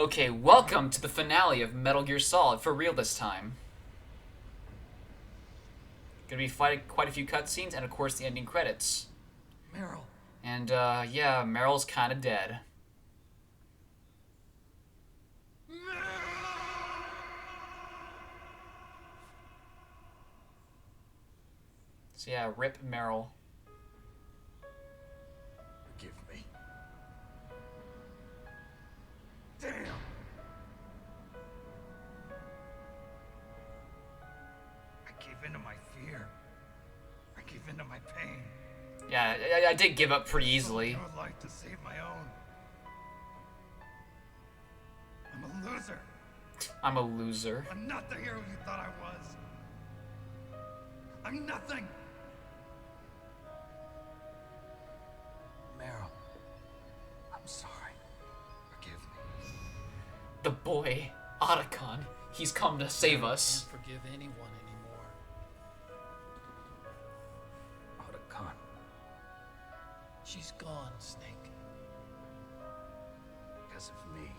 Okay, welcome to the finale of Metal Gear Solid, for real this time. Gonna be fighting quite a few cutscenes, and of course the ending credits. Meryl. And, yeah, Meryl's kinda dead. So yeah, rip Meryl. Forgive me. Damn! I gave in to my fear. I gave in to my pain. Yeah, I did give up pretty easily. I would like to save my own. I'm a loser. I'm a loser. I'm not the hero you thought I was. I'm nothing. Meryl, I'm sorry. Forgive me. The boy, Otacon, he's come to save us. Can't forgive anyone anymore. Otacon. She's gone, Snake. Because of me.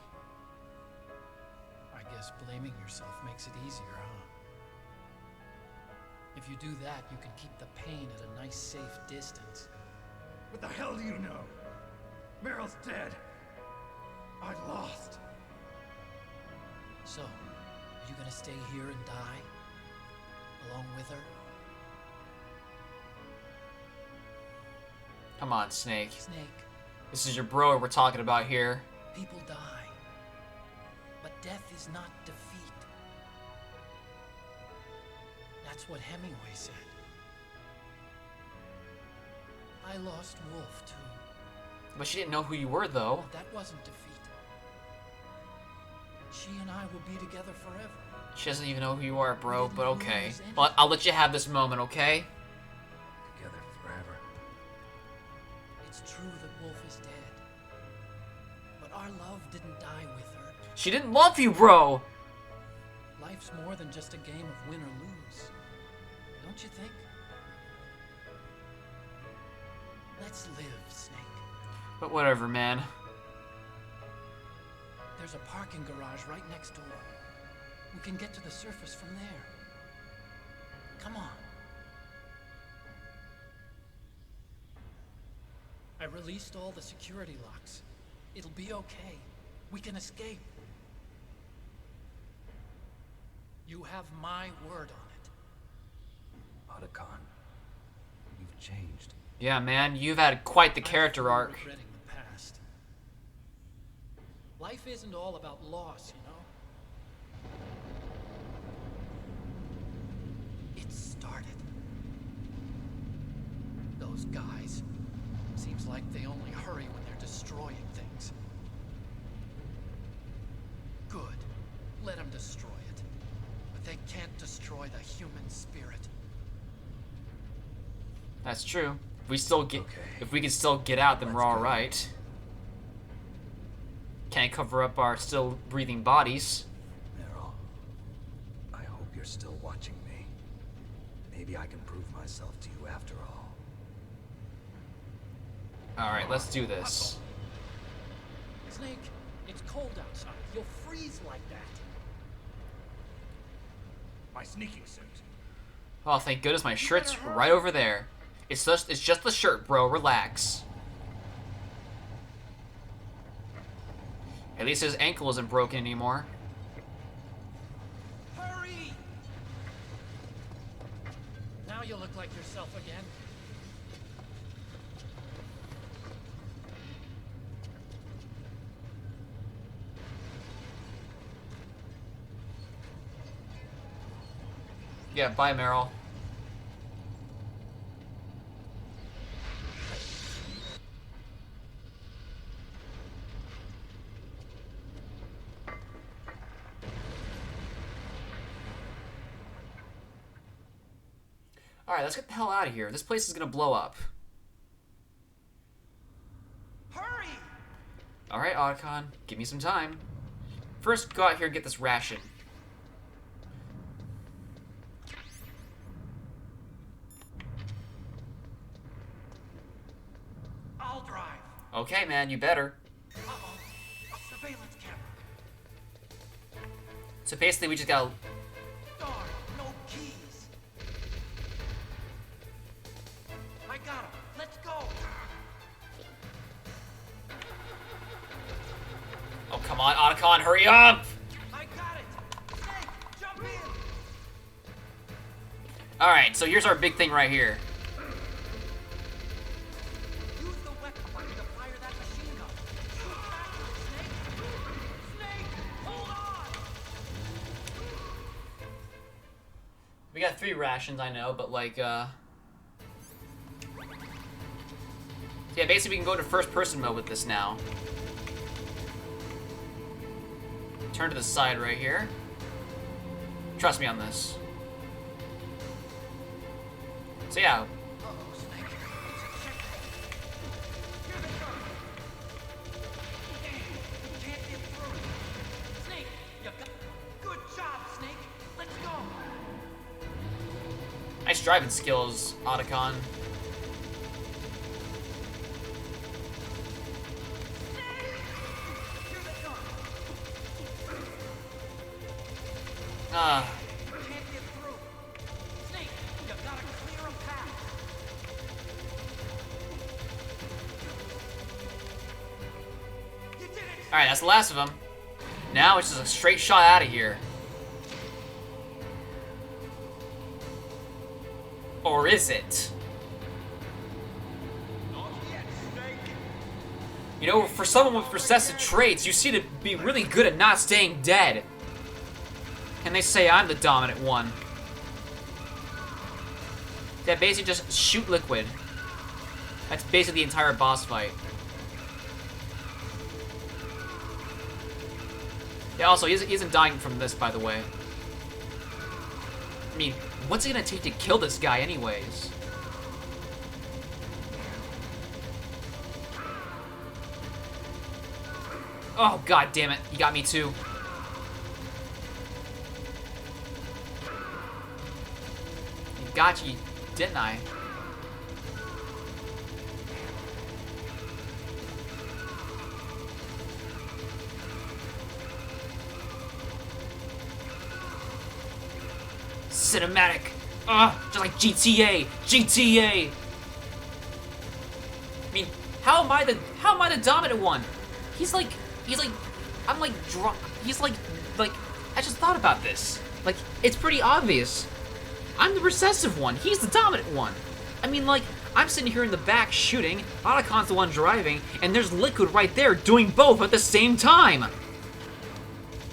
I guess blaming yourself makes it easier, huh? If you do that, you can keep the pain at a nice, safe distance. What the hell do you know? Meryl's dead. I lost. So, are you gonna stay here and die? Along with her? Come on, Snake. Snake, This is your bro we're talking about here. people die. But death is not defeat. That's what Hemingway said. I lost Wolf, too. But she didn't know who you were, though. But that wasn't defeat. She and I will be together forever. She doesn't even know who you are, bro, but okay. But I'll let you have this moment, okay? Together forever. It's true that Wolf is dead. But our love didn't die with her. She didn't love you, bro! Life's more than just a game of win or lose. Don't you think? Let's live, Snake. But whatever, man. There's a parking garage right next door. We can get to the surface from there. Come on. I released all the security locks. It'll be okay. We can escape. You have my word on it. Otacon, you've changed. Yeah, man, you've had quite the character I'm arc. regretting the past. Life isn't all about loss, you know? It started. Those guys. Seems like they only hurry when they're destroying things. Good. Let them destroy it. But they can't destroy the human spirit. That's true. If we still get, Okay. if we can still get out, then we're Let's all go. right. Can't cover up our still breathing bodies. Meryl, I hope you're still watching me. Maybe I can prove myself to you after all. All right, let's do this. Snake, it's cold outside. You'll freeze like that. My sneaking suit. Oh, thank goodness my shirt's right over there. It's just the shirt, bro. Relax. At least his ankle isn't broken anymore. Hurry! Now you look like yourself again. Yeah, bye, Meryl. Alright, let's get the hell out of here. This place is gonna blow up. Hurry! Alright, Otacon, give me some time. First, go out here and get this ration. I'll drive. Okay, man, you better. Uh-oh. A surveillance camera. So basically, we just gotta... Darn, no keys. I got him. Let's go. Oh, come on, Otacon, hurry up! I got it. Snake, jump in. Alright, so here's our big thing right here. Use the weapon button to fire that machine gun. Shoot backwards, Snake. Snake, hold on. We got 3 rations, I know, but like, yeah, basically we can go into first-person mode with this now. Turn to the side right here. Trust me on this. So yeah. Uh-oh, Snake. It's a checkpoint. Here they come. Damn, can't get through. Snake, you got... Good job, Snake. Let's go. Nice driving skills, Otacon. Here they come. Ah. Can't get through. Snake, you gotta clear a path. You did it. Alright, that's the last of them. Now it's just a straight shot out of here. Or is it? You know, for someone with recessive traits, you seem to be really good at not staying dead. And they say I'm the dominant one. That basically just shoot Liquid. That's basically the entire boss fight. Yeah, also, he isn't dying from this, by the way. I mean, what's it gonna take to kill this guy anyways? Oh, god damn it. You got me too. Got you, didn't I? Cinematic. Just like GTA. GTA. I mean, how am I the dominant one? He's like, I'm like drunk. He's like, I just thought about this. Like, it's pretty obvious. I'm the recessive one. He's the dominant one. I mean, like, I'm sitting here in the back shooting, Otacon's the one driving, and there's Liquid right there doing both at the same time.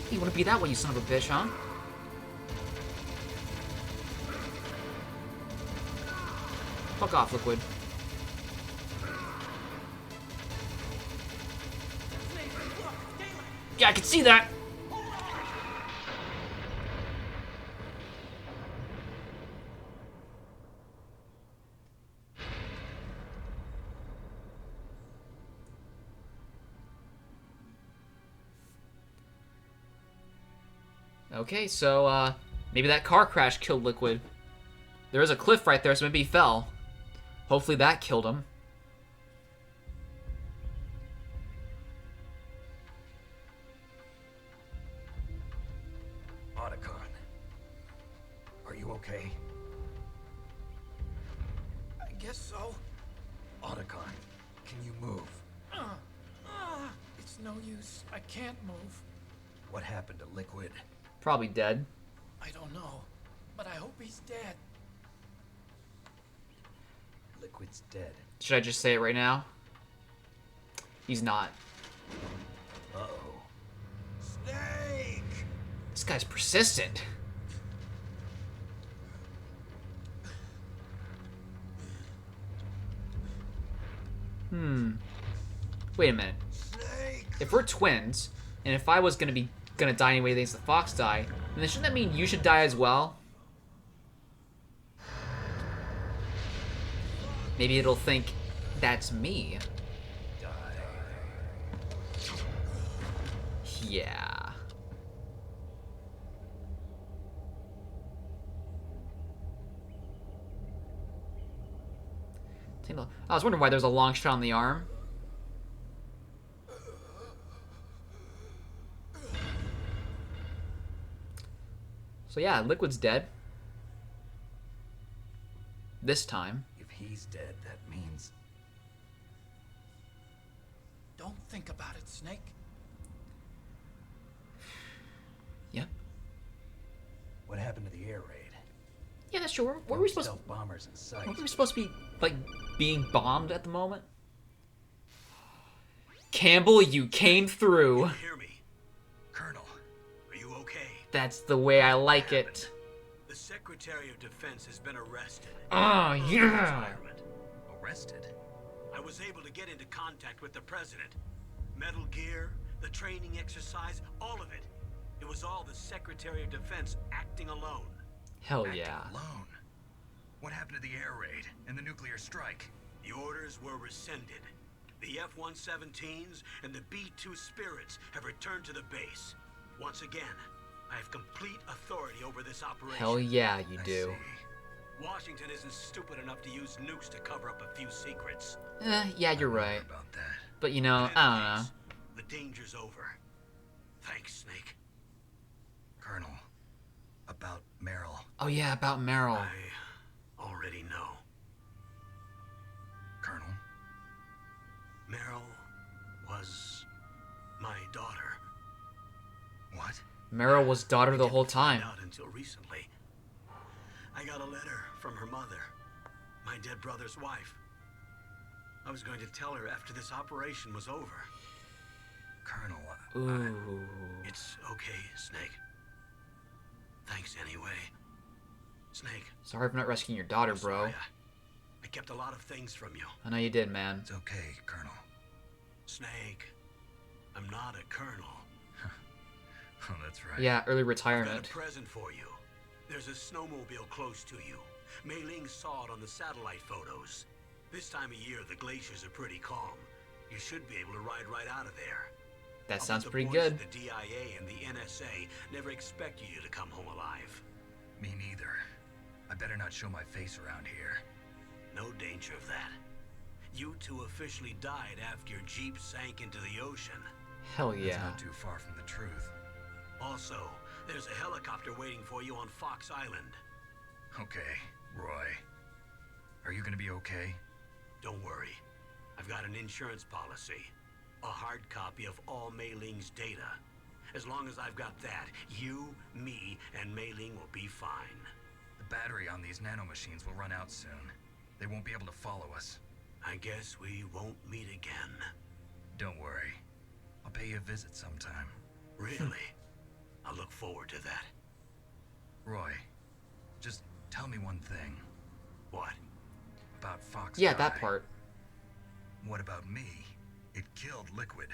You wanna be that way, you son of a bitch, huh? Fuck off, Liquid. Yeah, I can see that. Okay, so, maybe that car crash killed Liquid. There is a cliff right there, so maybe he fell. Hopefully that killed him. Otacon, are you okay? I guess so. Otacon, can you move? It's no use. I can't move. What happened to Liquid? Probably dead. I don't know, but I hope he's dead. Liquid's dead. Should I just say it right now? He's not. Uh-oh. Snake! This guy's persistent. Wait a minute. Snake! If we're twins, and if I was gonna die anyway thanks to the Fox die, then shouldn't that mean you should die as well? Maybe it'll think that's me. Die. Yeah. I was wondering why there's a long shot on the arm. So yeah, Liquid's dead. This time. If he's dead, that means... Don't think about it, Snake. Yep. What happened to the air raid? Yeah, that's true. Were No we supposed stealth bombers in sight. Weren't we supposed to be, like, being bombed at the moment? Campbell, you came through. Hear me. Colonel, are you okay? That's the way I like it. The Secretary of Defense has been arrested. Oh, yeah. Retirement. Arrested? I was able to get into contact with the President. Metal Gear, the training exercise, all of it. It was all the Secretary of Defense acting alone. Hell Acting yeah. alone. What happened to the air raid and the nuclear strike? The orders were rescinded. The F-117s and the B-2 Spirits have returned to the base. Once again, I have complete authority over this operation. Hell yeah, you I do. see. Washington isn't stupid enough to use nukes to cover up a few secrets. Yeah, you're I wonder right. about that. But you know, In I any don't know. case, the danger's over. Thanks, Snake. Colonel, about Meryl. Oh yeah, about Meryl. I already know. Colonel, Meryl was my daughter. what? Meryl was daughter the Didn't whole find time. out until recently. I got a letter from her mother, my dead brother's wife. I was going to tell her after this operation was over. Colonel, Ooh. It's okay, Snake. Thanks anyway. Snake. Sorry for not rescuing your daughter, I'm bro. sorry, I kept a lot of things from you. I know you did, man. it's okay, Colonel. Snake, I'm not a colonel. Oh, that's right. Yeah, early I've got retirement. a present for you. There's a snowmobile close to you. Mei Ling saw it on the satellite photos. This time of year, the glaciers are pretty calm. You should be able to ride right out of there. That I'll sounds bet the pretty boys good. at the DIA and the NSA never expected you to come home alive. Me neither. I better not show my face around here. No danger of that. You two officially died after your Jeep sank into the ocean. Hell That's yeah. not too far from the truth. Also, there's a helicopter waiting for you on Fox Island. Okay, Roy. Are you gonna be okay? Don't worry. I've got an insurance policy. A hard copy of all Mei Ling's data. As long as I've got that, you, me, and Mei Ling will be fine. The battery on these nanomachines will run out soon. They won't be able to follow us. I guess we won't meet again. Don't worry. I'll pay you a visit sometime. Really? I look forward to that. Roy, just tell me one thing. What? About Fox Yeah, Guy. that part. What about me? It killed Liquid.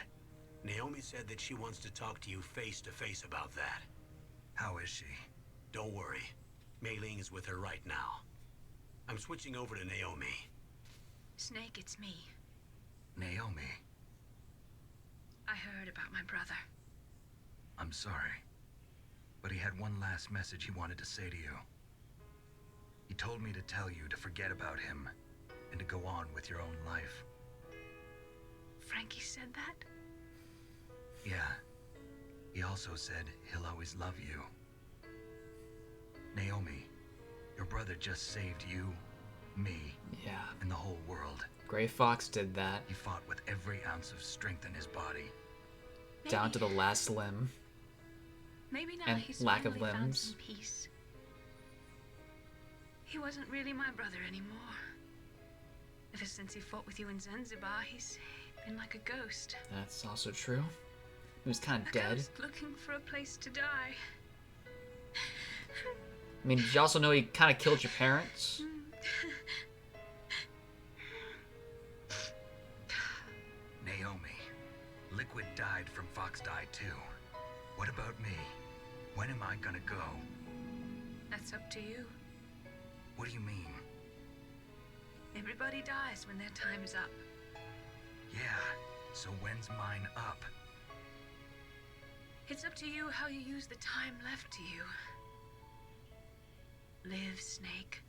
Naomi said that she wants to talk to you face to face about that. How is she? Don't worry. Mei Ling is with her right now. I'm switching over to Naomi. Snake, it's me. Naomi, I heard about my brother. I'm sorry. But he had one last message he wanted to say to you. He told me to tell you to forget about him and to go on with your own life. Frankie said that? Yeah. He also said he'll always love you. Naomi, your brother just saved you, me, Yeah. and the whole world. Gray Fox did that. He fought with every ounce of strength in his body. Down to the last limb. Maybe now and he's lack of finally found limbs. some peace. He wasn't really my brother anymore. Ever since he fought with you in Zanzibar, he's been like a ghost. That's also true. He was kind A of dead. ghost looking for a place to die. I mean, did you also know he kind of killed your parents? Naomi, Liquid died from Fox Die too. What about me? When am I gonna go? That's up to you. What do you mean? Everybody dies when their time is up. Yeah, so when's mine up? It's up to you how you use the time left to you. Live, Snake.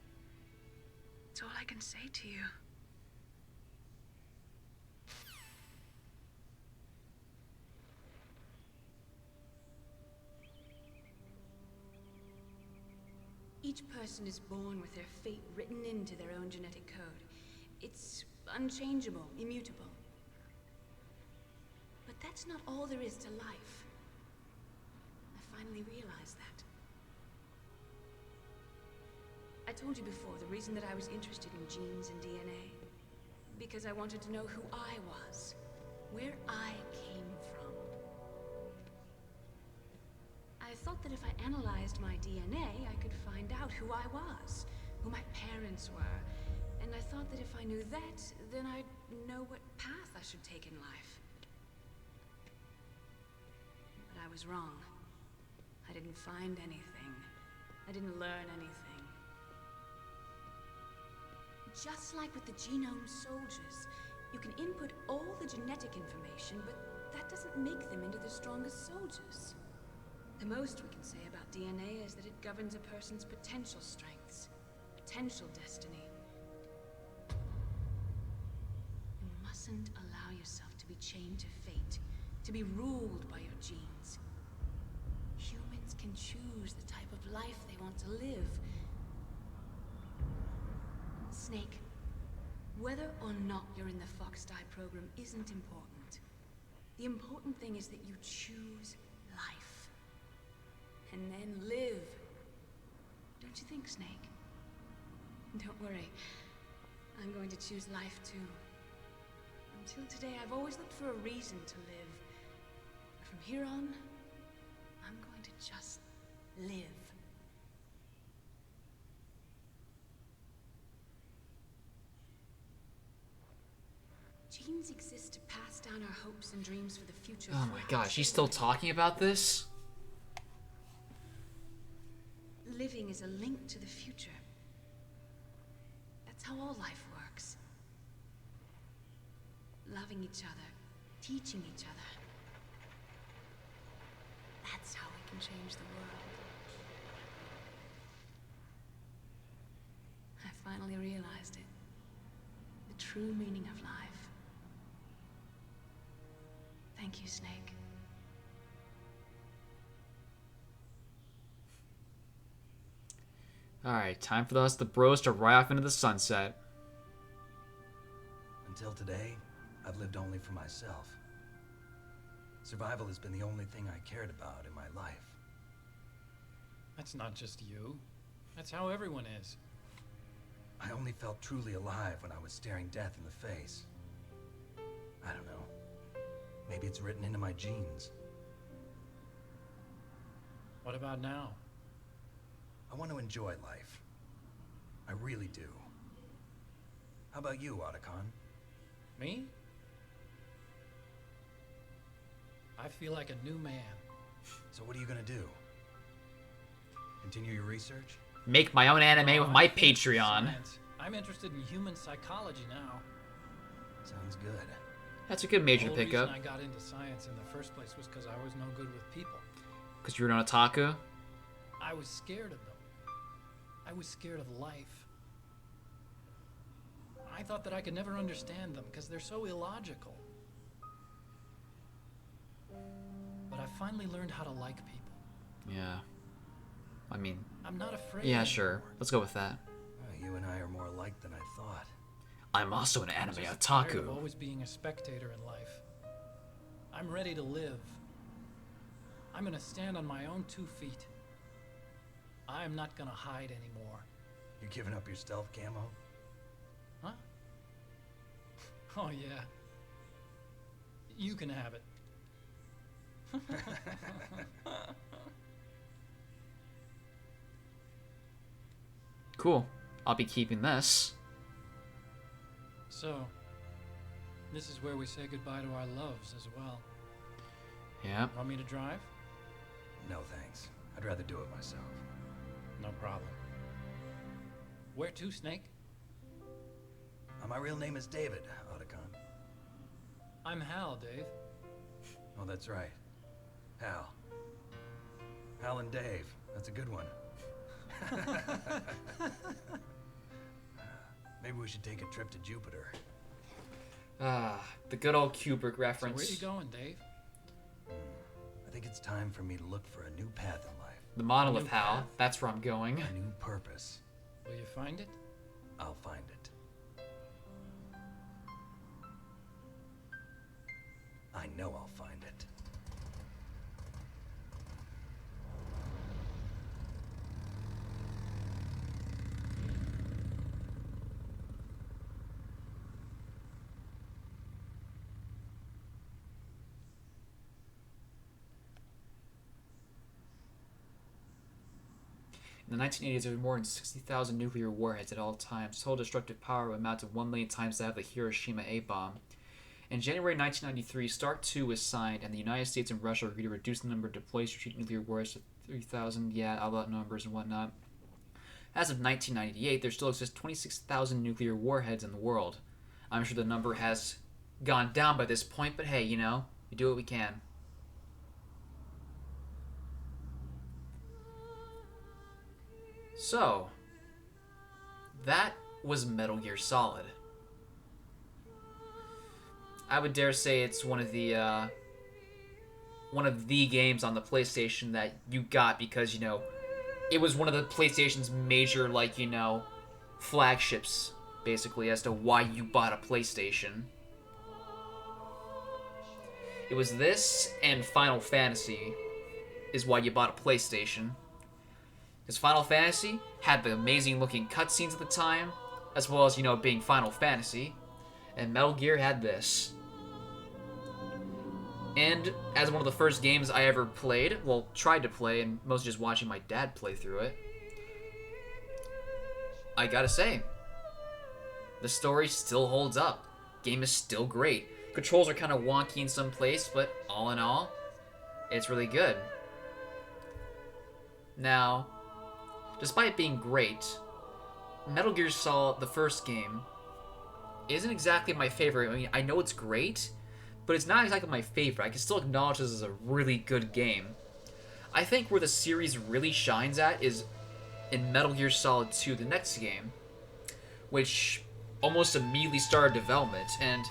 That's all I can say to you. Each person is born with their fate written into their own genetic code. It's unchangeable, immutable. But that's not all there is to life. I finally realized that. I told you before the reason that I was interested in genes and DNA. Because I wanted to know who I was, where I came from. I thought that if I analyzed my DNA, I could find out who I was, who my parents were. And I thought that if I knew that, then I'd know what path I should take in life. But I was wrong. I didn't find anything. I didn't learn anything. Just like with the genome soldiers, you can input all the genetic information, but that doesn't make them into the strongest soldiers. The most we can say about DNA is that it governs a person's potential strengths, potential destiny. You mustn't allow yourself to be chained to fate, to be ruled by your genes. Humans can choose the type of life they want to live. Snake, whether or not you're in the Fox-Die program isn't important. The important thing is that you choose life. And then live. Don't you think, Snake? Don't worry. I'm going to choose life too. Until today, I've always looked for a reason to live. But from here on, I'm going to just live. Genes exist to pass down our hopes and dreams for the future. Oh my gosh, she's still talking about this? Living is a link to the future. That's how all life works. Loving each other, teaching each other. That's how we can change the world. I finally realized it. The true meaning of life. Thank you, Snake. Alright, time for us, the bros, to ride off into the sunset. Until today, I've lived only for myself. Survival has been the only thing I cared about in my life. That's not just you. That's how everyone is. I only felt truly alive when I was staring death in the face. I don't know. Maybe it's written into my genes. What about now? I want to enjoy life. I really do. How about you, Otacon? Me? I feel like a new man. So what are you gonna do? Continue your research? Make my own anime with my I think Patreon. science. I'm interested in human psychology now. Sounds good. That's a good major to The whole pick up. reason I got into science in the first place was because I was no good with people. Because you're an otaku? I was scared of them. I was scared of life. I thought that I could never understand them because they're so illogical. But I finally learned how to like people. Yeah. I mean, I'm not afraid yeah, anymore. sure. Let's go with that. You and I are more alike than I thought. I'm also an anime I'm just tired of otaku. always being a spectator in life. I'm ready to live. I'm gonna stand on my own 2 feet. I'm not gonna hide anymore. You giving up your stealth camo? Huh? Oh yeah. You can have it. Cool. I'll be keeping this. So, this is where we say goodbye to our loves as well. Yeah. Want me to drive? No thanks. I'd rather do it myself. No problem. Where to, Snake? My real name is David, Otacon. I'm Hal, Dave. Oh, that's right. Hal. Hal and Dave. That's a good one. Maybe we should take a trip to Jupiter. Ah, the good old Kubrick So reference. where you going, Dave? I think it's time for me to look for a new path in life. The monolith, New Hal. path. That's where I'm going. A new purpose. Will you find it? I'll find it. I know I'll find it. In the 1980s, there were more than 60,000 nuclear warheads at all times. Total destructive power would amount to 1 million times that of the Hiroshima A-bomb. In January 1993, START II was signed, and the United States and Russia agreed to reduce the number of deployed strategic nuclear warheads to 3,000. Yeah, all that numbers and whatnot. As of 1998, there still exists 26,000 nuclear warheads in the world. I'm sure the number has gone down by this point, but hey, you know, we do what we can. So, that was Metal Gear Solid. I would dare say it's one of the games on the PlayStation that you got because, you know, it was one of the PlayStation's major, like, you know, flagships, basically, as to why you bought a PlayStation. It was this and Final Fantasy is why you bought a PlayStation. Because Final Fantasy had the amazing looking cutscenes at the time, as well as, you know, being Final Fantasy. And Metal Gear had this. And as one of the first games I ever played, well, tried to play, and mostly just watching my dad play through it, I gotta say, the story still holds up. Game is still great. Controls are kind of wonky in some place, but all in all, it's really good. Now, despite being great, Metal Gear Solid, the first game, isn't exactly my favorite. I mean, I know it's great, but it's not exactly my favorite. I can still acknowledge this as a really good game. I think where the series really shines at is in Metal Gear Solid 2, the next game, which almost immediately started development, and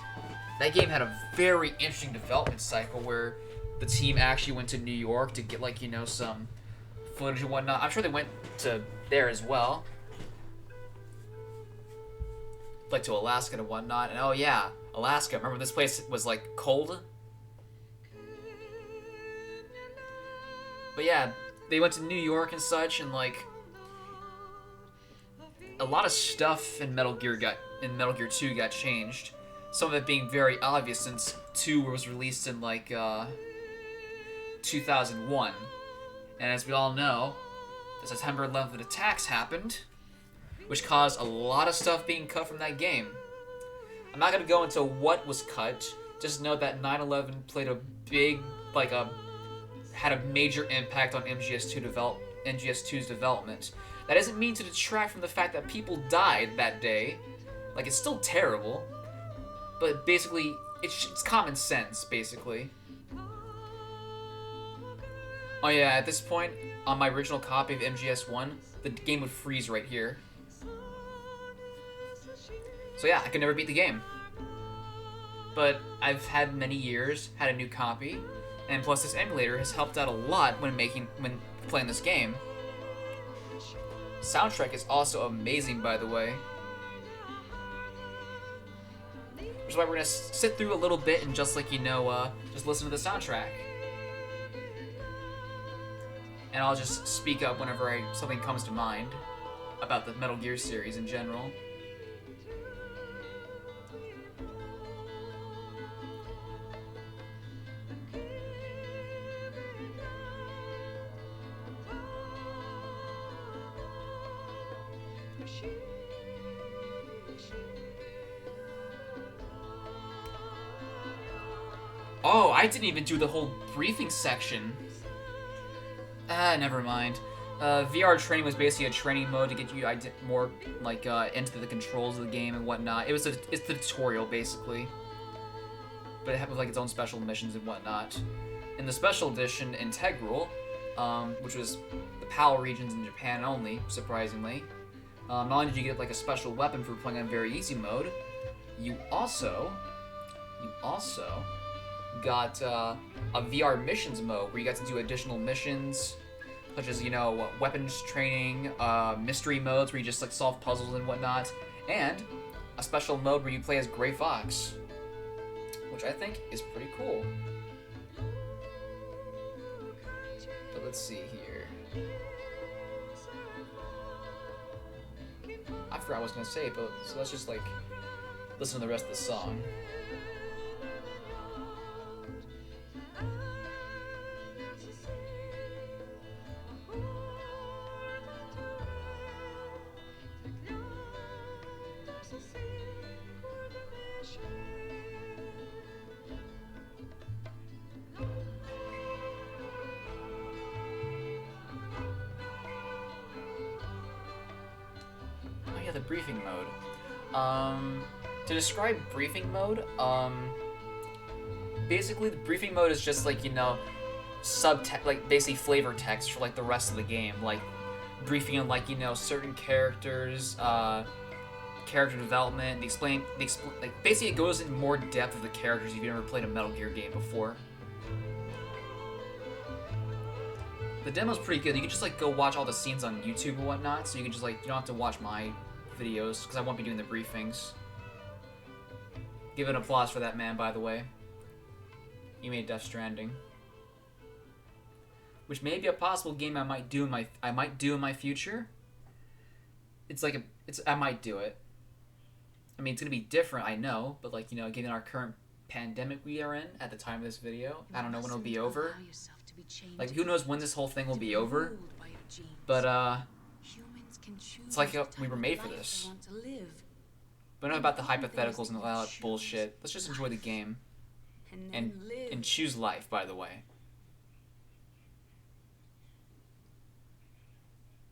that game had a very interesting development cycle where the team actually went to New York to get, like, you know, some footage and whatnot. I'm sure they went to there as well, like to Alaska and whatnot. And oh yeah, Alaska. Remember this place was like cold? But yeah, they went to New York and such, and like a lot of stuff in Metal Gear 2 got changed. Some of it being very obvious since 2 was released in like 2001. And as we all know, the September 11th attacks happened, which caused a lot of stuff being cut from that game. I'm not going to go into what was cut, just know that 9/11 played a big, had a major impact on MGS2's development. That doesn't mean to detract from the fact that people died that day. Like, it's still terrible, but basically, it's common sense, basically. Oh yeah, at this point, on my original copy of MGS1, the game would freeze right here. So yeah, I could never beat the game. But I've had many years, had a new copy, and plus this emulator has helped out a lot when playing this game. Soundtrack is also amazing, by the way. Which is why we're gonna sit through a little bit and just, like, you know, just listen to the soundtrack. And I'll just speak up whenever something comes to mind about the Metal Gear series in general. Oh, I didn't even do the whole briefing section. Never mind. VR training was basically a training mode to get you more, like, into the controls of the game and whatnot. It's the tutorial, basically. But it had, like, its own special missions and whatnot. In the special edition, Integral, which was the PAL regions in Japan only, surprisingly, not only did you get, like, a special weapon for playing on very easy mode, you also got a VR missions mode where you got to do additional missions. such as, weapons training, mystery modes where you just like solve puzzles and whatnot, and a special mode where you play as Gray Fox, which I think is pretty cool. But let's see here. I forgot what I was gonna say, but so let's just like listen to the rest of the song. Oh yeah, the briefing mode. To describe briefing mode, basically the briefing mode is just like, like basically flavor text for like the rest of the game, like briefing on like, certain characters, character development, like basically it goes in more depth of the characters if you've never played a Metal Gear game before. The demo's pretty good. You can just like go watch all the scenes on YouTube and whatnot, so you can just like, you don't have to watch my videos, because I won't be doing the briefings. Give an applause for that man, by the way. He made Death Stranding, which may be a possible game I might do in my future. I might do it. I mean, it's gonna be different, I know, but like, given our current pandemic we are in at the time of this video, I don't know when it'll be over. Like, who knows when this whole thing will be over? But it's like we were made for this. But enough about the hypotheticals and all that bullshit. Let's just enjoy the game. And choose life, by the way.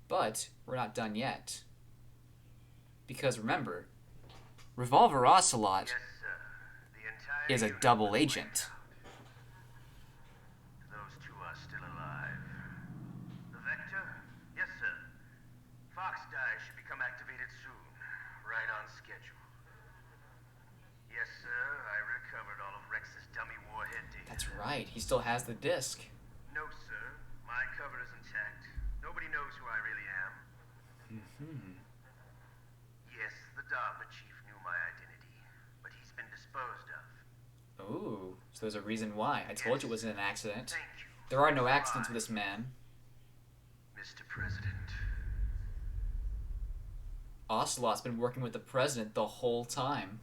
But we're not done yet. Because remember, Revolver Ocelot is a double agent. Those two are still alive. The Vector? Yes, sir. Fox die should become activated soon. Right on schedule. Yes, sir. I recovered all of Rex's dummy warhead data. That's right. He still has the disc. No, sir. My cover is intact. Nobody knows who I really am. Yes, the DARPA chief knew my identity, but he's been disposed of. Ooh, so there's a reason why. I told you it wasn't an accident. Thank you. There are no accidents with this man. Mr. President. Ocelot's been working with the president the whole time.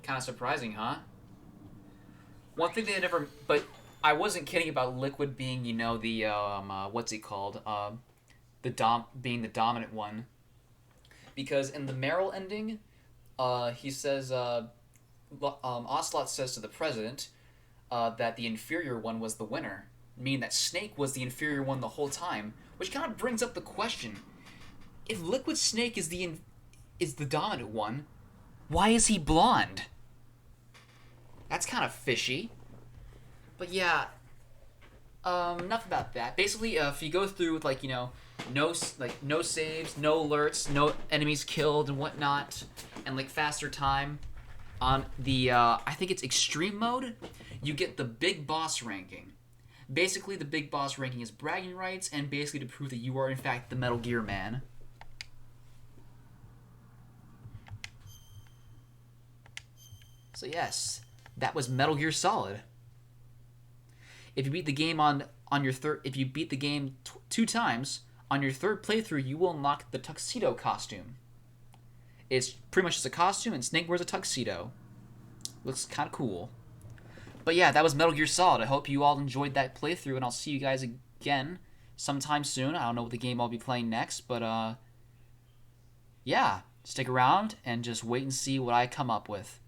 Kind of surprising, huh? One thing they never... But I wasn't kidding about Liquid being, the, what's he called? Being the dominant one. Because in the Merrill ending, he says, Ocelot says to the president that the inferior one was the winner, meaning that Snake was the inferior one the whole time, which kind of brings up the question: if Liquid Snake is the dominant one, why is he blonde? That's kind of fishy. But yeah, enough about that. Basically, if you go through with no saves, no alerts, no enemies killed and whatnot, and faster time on the I think it's extreme mode, you get the big boss ranking. Basically, the big boss ranking is bragging rights and basically to prove that you are in fact the Metal Gear Man. So yes, that was Metal Gear Solid. If you beat the game if you beat the game 2 times on your third playthrough, you will unlock the tuxedo costume. It's pretty much just a costume, and Snake wears a tuxedo. Looks kind of cool. But yeah, that was Metal Gear Solid. I hope you all enjoyed that playthrough, and I'll see you guys again sometime soon. I don't know what the game I'll be playing next, but yeah, stick around and just wait and see what I come up with.